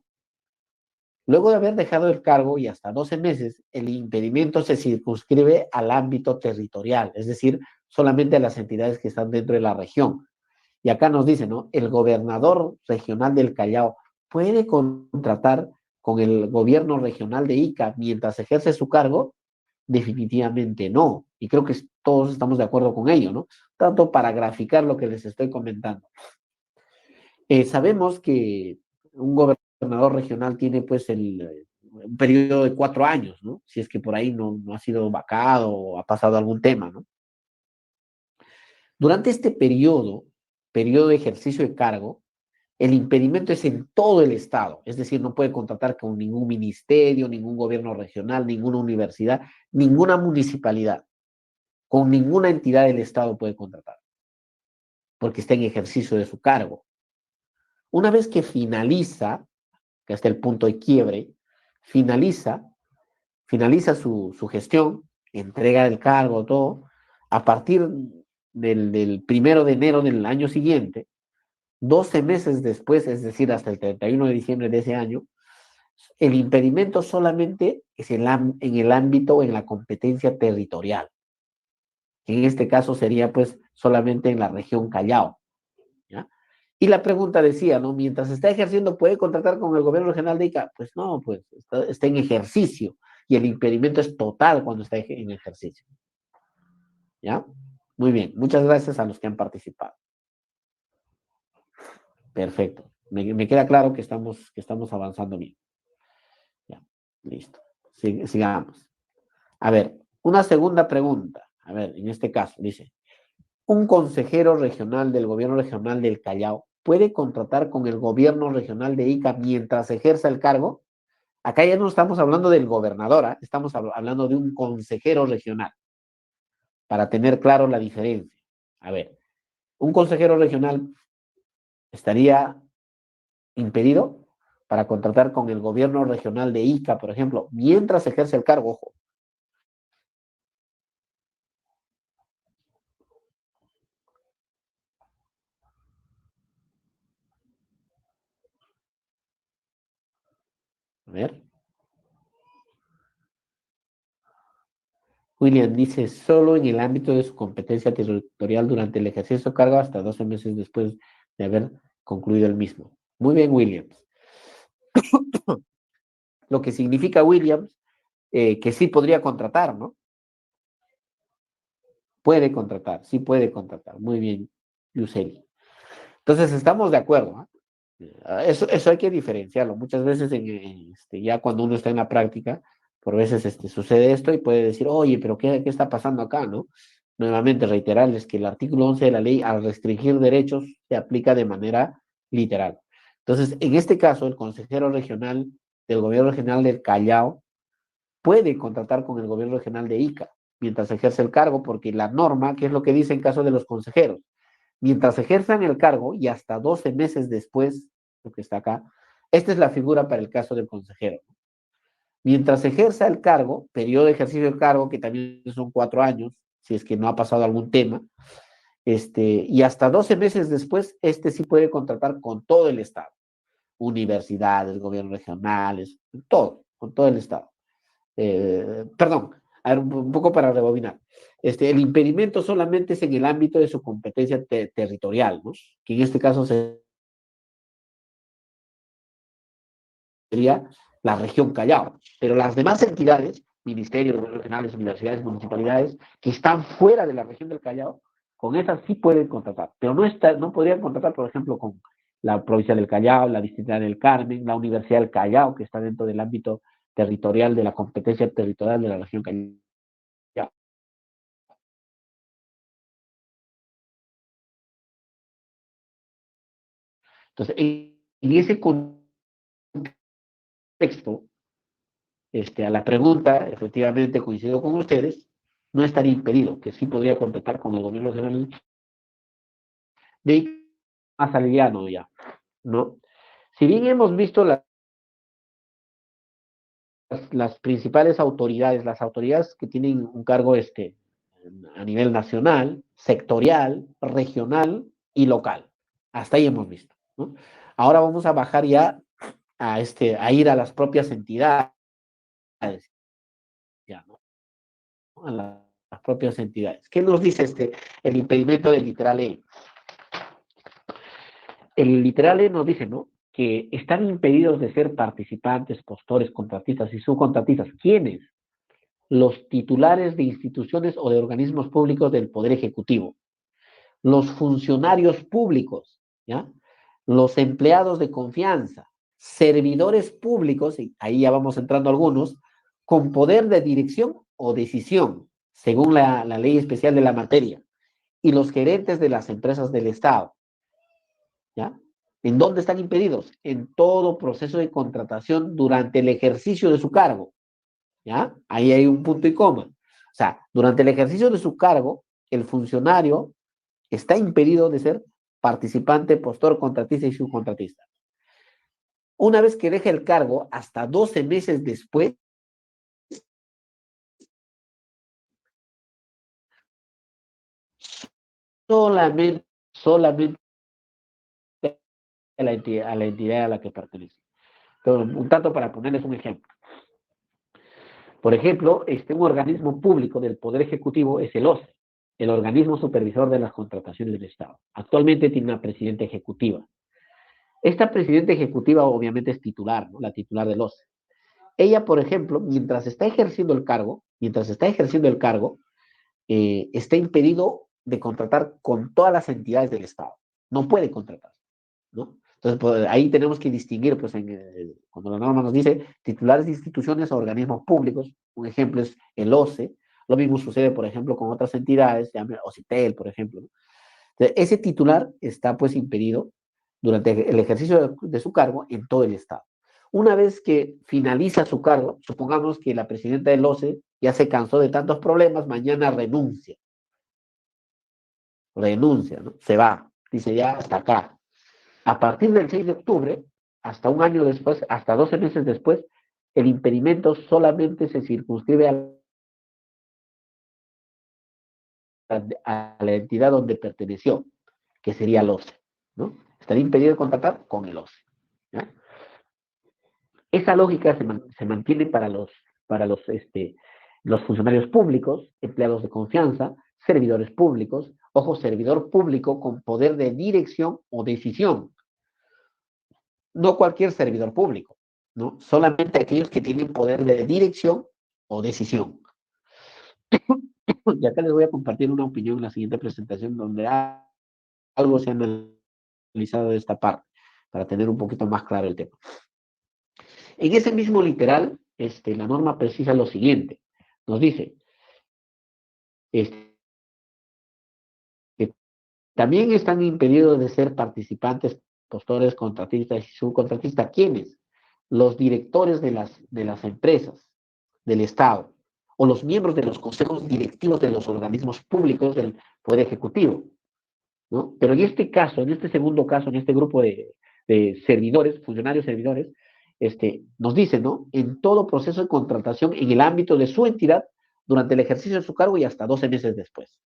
Luego de haber dejado el cargo y hasta 12 meses, el impedimento se circunscribe al ámbito territorial, es decir, solamente a las entidades que están dentro de la región. Y acá nos dice, ¿no? El gobernador regional del Callao puede contratar con el gobierno regional de Ica mientras ejerce su cargo. Definitivamente no. Y creo que todos estamos de acuerdo con ello, ¿no? Tanto para graficar lo que les estoy comentando. Sabemos que un gobernador regional tiene pues un periodo de 4 años, ¿no? Si es que por ahí no ha sido vacado o ha pasado algún tema, ¿no? Durante este periodo de ejercicio de cargo, el impedimento es en todo el Estado, es decir, no puede contratar con ningún ministerio, ningún gobierno regional, ninguna universidad, ninguna municipalidad, con ninguna entidad del Estado puede contratar, porque está en ejercicio de su cargo. Una vez que finaliza, que hasta el punto de quiebre, finaliza su gestión, entrega el cargo, todo, a partir del 1 de enero del año siguiente, 12 meses después, es decir, hasta el 31 de diciembre de ese año, el impedimento solamente es en el ámbito, en la competencia territorial. que en este caso sería pues solamente en la región Callao, ¿ya? Y la pregunta decía, ¿no? Mientras está ejerciendo, ¿puede contratar con el gobierno regional de Ica? Pues no, pues está en ejercicio y el impedimento es total cuando está en ejercicio, ¿ya? Muy bien, muchas gracias a los que han participado. Perfecto. Me queda claro que estamos avanzando bien. Ya, listo. Sigamos. A ver, una segunda pregunta. A ver, en este caso, dice, ¿un consejero regional del gobierno regional del Callao puede contratar con el gobierno regional de Ica mientras ejerza el cargo? Acá ya no estamos hablando del gobernador, ¿eh? Estamos hablando de un consejero regional, para tener claro la diferencia. A ver, un consejero regional estaría impedido para contratar con el gobierno regional de Ica, por ejemplo, mientras ejerce el cargo, ojo. A ver. William dice, solo en el ámbito de su competencia territorial durante el ejercicio de su cargo hasta 12 meses después de haber concluido el mismo. Muy bien, Williams. Lo que significa, Williams, que sí podría contratar, ¿no? Puede contratar, sí puede contratar. Muy bien, Yuseli. Entonces, estamos de acuerdo, ¿eh? Eso hay que diferenciarlo. Muchas veces ya cuando uno está en la práctica, por veces sucede esto y puede decir, oye, pero ¿qué está pasando acá, no? Nuevamente, reiterarles que el artículo 11 de la ley, al restringir derechos, se aplica de manera literal. Entonces, en este caso, el consejero regional del gobierno regional del Callao puede contratar con el gobierno regional de Ica mientras ejerce el cargo, porque la norma, ¿qué es lo que dice en caso de los consejeros? Mientras ejerzan el cargo y hasta 12 meses después, lo que está acá, esta es la figura para el caso del consejero. Mientras ejerza el cargo, periodo de ejercicio del cargo, que también son 4 años, si es que no ha pasado algún tema, y hasta 12 meses después, sí puede contratar con todo el Estado, universidades, gobiernos regionales, todo, con todo el Estado. Perdón, a ver, un poco para rebobinar. El impedimento solamente es en el ámbito de su competencia territorial, ¿no? Que en este caso sería la región Callao, pero las demás entidades, ministerios regionales, universidades, municipalidades, que están fuera de la región del Callao, con esas sí pueden contratar, pero no podrían contratar, por ejemplo, con la provincia del Callao, la distrital del Carmen, la Universidad del Callao, que está dentro del ámbito territorial de la competencia territorial de la región Callao. Entonces, en ese contexto, a la pregunta, efectivamente coincido con ustedes, no estaría impedido, que sí podría contactar con el gobierno general de más aliviano ya, ¿no? Si bien hemos visto las principales autoridades, las autoridades que tienen un cargo a nivel nacional, sectorial, regional y local. Hasta ahí hemos visto, ¿no? Ahora vamos a bajar ya a ir a las propias entidades, ya, ¿no? A las propias entidades. ¿Qué nos dice el impedimento del literal E? El literal E nos dice, ¿no? Que están impedidos de ser participantes, postores, contratistas y subcontratistas. ¿Quiénes? Los titulares de instituciones o de organismos públicos del Poder Ejecutivo, los funcionarios públicos, ¿ya? Los empleados de confianza, servidores públicos, y ahí ya vamos entrando algunos, con poder de dirección o decisión, según la ley especial de la materia, y los gerentes de las empresas del Estado, ¿ya? ¿En dónde están impedidos? En todo proceso de contratación durante el ejercicio de su cargo, ¿ya? Ahí hay un punto y coma. O sea, durante el ejercicio de su cargo, el funcionario está impedido de ser participante, postor, contratista y subcontratista. Una vez que deja el cargo, hasta 12 meses después, solamente a la entidad a la que pertenece. Entonces, un tanto para ponerles un ejemplo. Por ejemplo, un organismo público del Poder Ejecutivo es el OCE, el organismo supervisor de las contrataciones del Estado. Actualmente tiene una presidenta ejecutiva. Esta presidenta ejecutiva obviamente es titular, ¿no? La titular del OCE. Ella, por ejemplo, mientras está ejerciendo el cargo, está impedido de contratar con todas las entidades del Estado. No puede contratar, ¿no? Entonces, pues, ahí tenemos que distinguir, pues, cuando la norma nos dice titulares de instituciones o organismos públicos, un ejemplo es el OCE, lo mismo sucede, por ejemplo, con otras entidades, OCITEL, por ejemplo, ¿no? Entonces, ese titular está, pues, impedido durante el ejercicio de su cargo en todo el Estado. Una vez que finaliza su cargo, supongamos que la presidenta del OCE ya se cansó de tantos problemas, mañana renuncia, ¿no? Se va, dice ya hasta acá. A partir del 6 de octubre, hasta un año después, hasta 12 meses después, el impedimento solamente se circunscribe a la entidad donde perteneció, que sería el OCE, ¿no? Estaría impedido de contratar con el OCE, ¿ya? Esa lógica se mantiene los funcionarios públicos, empleados de confianza, servidores públicos, ojo, servidor público con poder de dirección o decisión. No cualquier servidor público, ¿no? Solamente aquellos que tienen poder de dirección o decisión. Y acá les voy a compartir una opinión en la siguiente presentación donde algo se ha analizado de esta parte, para tener un poquito más claro el tema. En ese mismo literal, la norma precisa lo siguiente. Nos dice que también están impedidos de ser participantes, postores, contratistas y subcontratistas. ¿Quiénes? Los directores de las empresas del Estado o los miembros de los consejos directivos de los organismos públicos del Poder Ejecutivo, ¿no? Pero en este caso, en este segundo caso, en este grupo de servidores, funcionarios servidores, nos dice, ¿no? En todo proceso de contratación en el ámbito de su entidad durante el ejercicio de su cargo y hasta 12 meses después.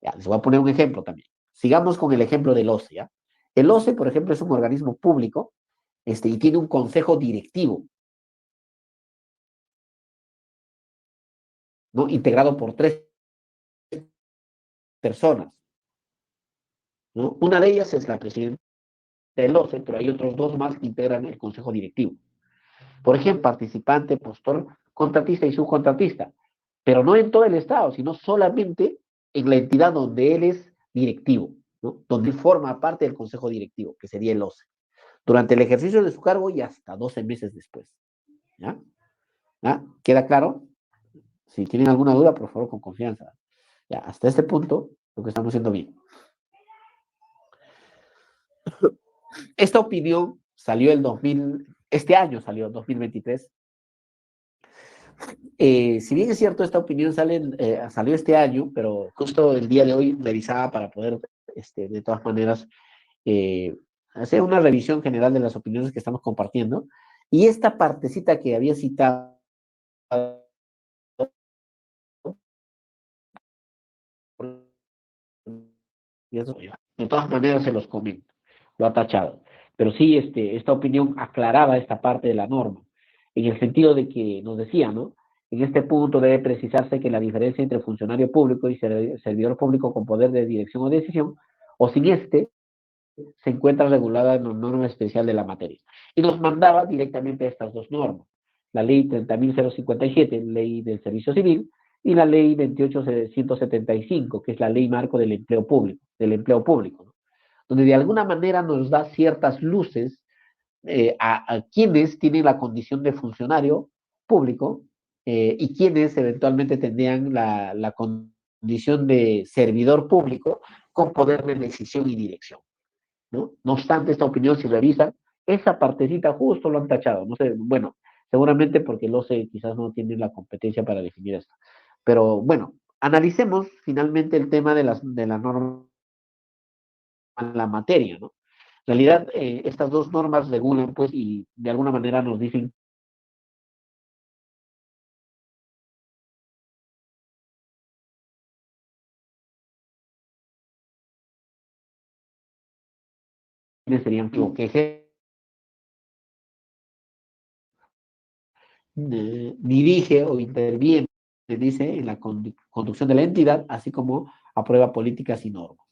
Ya, les voy a poner un ejemplo también. Sigamos con el ejemplo del OCE, ¿ya? El OCE, por ejemplo, es un organismo público y tiene un consejo directivo, ¿no? Integrado por 3 personas, ¿no? Una de ellas es la presidenta del OCE, pero hay otros 2 más que integran el consejo directivo. Por ejemplo, participante, postor, contratista y subcontratista, pero no en todo el Estado, sino solamente en la entidad donde él es directivo, ¿no? Donde forma parte del consejo directivo, que sería el OCE, durante el ejercicio de su cargo y hasta 12 meses después. ¿Ya? ¿Ya? ¿Queda claro? Si tienen alguna duda, por favor, con confianza. Ya, hasta este punto, lo que estamos haciendo bien. Esta opinión salió este año salió, 2023. Si bien es cierto, esta opinión salió este año, pero justo el día de hoy revisaba para poder, de todas maneras, hacer una revisión general de las opiniones que estamos compartiendo. Y esta partecita que había citado, de todas maneras se los comento, lo ha tachado. Pero sí, esta opinión aclaraba esta parte de la norma, en el sentido de que nos decía, ¿no? En este punto debe precisarse que la diferencia entre funcionario público y servidor público con poder de dirección o decisión, o sin se encuentra regulada en una norma especial de la materia. Y nos mandaba directamente estas 2 normas. La ley 30.057, ley del servicio civil, y la ley 28.175, que es la ley marco del empleo público, ¿no? Donde de alguna manera nos da ciertas luces a quienes tienen la condición de funcionario público y quienes eventualmente tendrían la condición de servidor público con poder de decisión y dirección, ¿no? No obstante, esta opinión, si revisan, esa partecita justo lo han tachado. No sé, bueno, seguramente porque el OCE quizás no tiene la competencia para definir esto. Pero bueno, analicemos finalmente el tema de la norma, la materia, ¿no? En realidad, estas 2 normas regulan, pues, y de alguna manera nos dicen quiénes serían que dirige o interviene, se dice, en la conducción de la entidad, así como aprueba políticas y normas.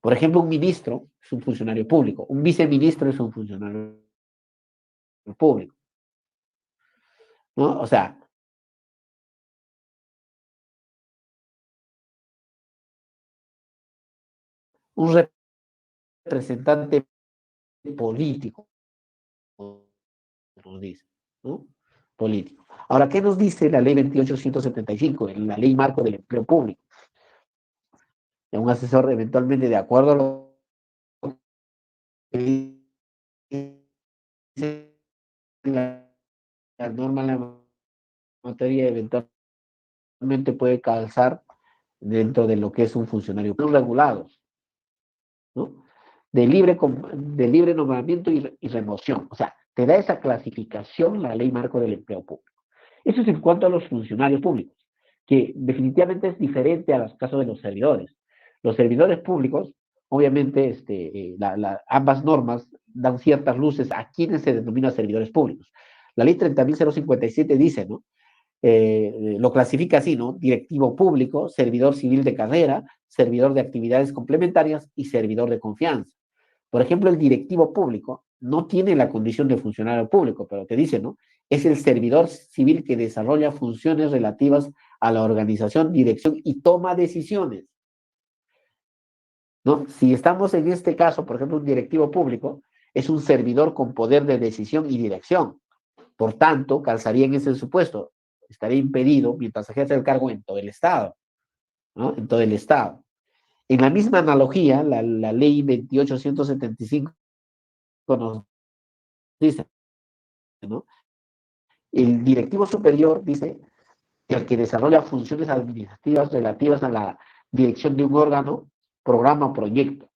Por ejemplo, un ministro es un funcionario público, un viceministro es un funcionario público, ¿no? O sea, un representante político, nos dice, ¿no? Político. Ahora, ¿qué nos dice la ley 2875, en la ley marco del empleo público? Un asesor eventualmente, de acuerdo a lo que dice la norma en la materia, eventualmente puede calzar dentro de lo que es un funcionario regulados, ¿no? De libre nombramiento y remoción. O sea, te da esa clasificación la ley marco del empleo público. Eso es en cuanto a los funcionarios públicos, que definitivamente es diferente a los casos de los servidores. Los servidores públicos, obviamente, ambas normas dan ciertas luces a quienes se denominan servidores públicos. La ley 30.057 dice, ¿no? Lo clasifica así, ¿no? Directivo público, servidor civil de carrera, servidor de actividades complementarias y servidor de confianza. Por ejemplo, el directivo público no tiene la condición de funcionario público, pero te dice, ¿no? Es el servidor civil que desarrolla funciones relativas a la organización, dirección y toma decisiones, ¿no? Si estamos en este caso, por ejemplo, un directivo público es un servidor con poder de decisión y dirección. Por tanto, calzaría en ese supuesto. Estaría impedido mientras ejerce el cargo en todo el Estado, ¿no? En todo el Estado. En la misma analogía, la ley 2875 nos dice, ¿no? El directivo superior dice que el que desarrolla funciones administrativas relativas a la dirección de un órgano, programa o proyecto.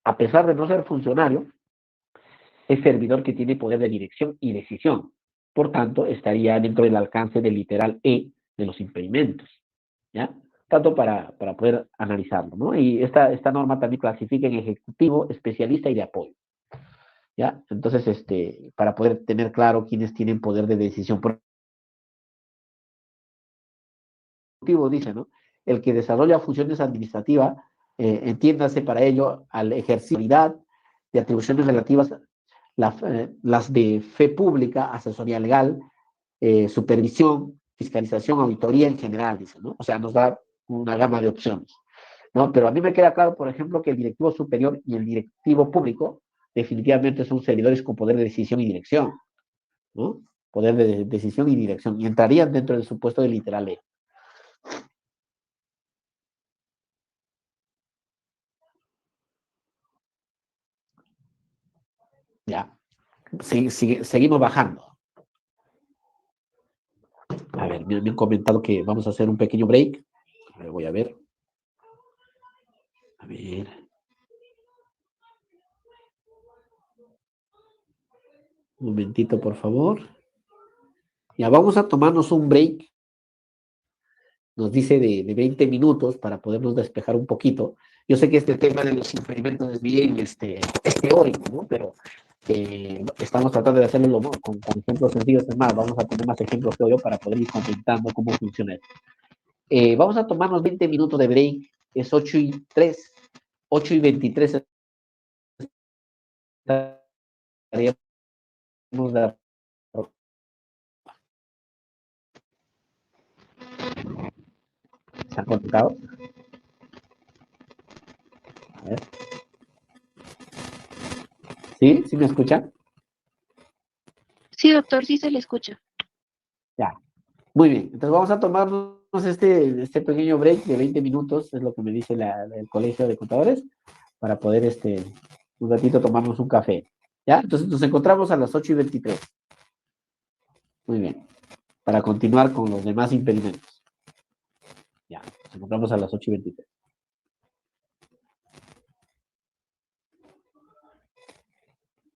A pesar de no ser funcionario, es servidor que tiene poder de dirección y decisión. Por tanto, estaría dentro del alcance del literal E de los impedimentos, ¿ya? Tanto para poder analizarlo, ¿no? Y esta norma también clasifica en ejecutivo, especialista y de apoyo, ¿ya? Entonces, para poder tener claro quiénes tienen poder de decisión. Por ejecutivo dice, ¿no? El que desarrolla funciones administrativas, entiéndase para ello al ejercicio de atribuciones relativas las de fe pública, asesoría legal, supervisión, fiscalización, auditoría en general, dice, ¿no? O sea, nos da una gama de opciones, ¿no? Pero a mí me queda claro, por ejemplo, que el directivo superior y el directivo público definitivamente son servidores con poder de decisión y dirección, ¿no? Poder de decisión y dirección, y entrarían dentro del supuesto de literal E. Ya, seguimos bajando. A ver, me han comentado que vamos a hacer un pequeño break. A ver, voy a ver. A ver. Un momentito, por favor. Ya vamos a tomarnos un break. Nos dice de 20 minutos para podernos despejar un poquito. Yo sé que este tema de los impedimentos es bien es teórico, ¿no? Pero estamos tratando de hacerlo con ejemplos sencillos. Es más, vamos a poner más ejemplos que yo para poder ir comentando cómo funciona esto. Vamos a tomarnos 20 minutos de break. Es 8:03, 8:23. Estaríamos de... ¿Se ha conectado? A ver. ¿Sí? ¿Sí me escuchan? Sí, doctor, sí se le escucha. Ya. Muy bien. Entonces vamos a tomarnos este pequeño break de 20 minutos, es lo que me dice el Colegio de Contadores, para poder un ratito tomarnos un café. ¿Ya? Entonces nos encontramos a las 8:23. Muy bien. Para continuar con los demás impedimentos. Ya. Nos encontramos a las 8:23.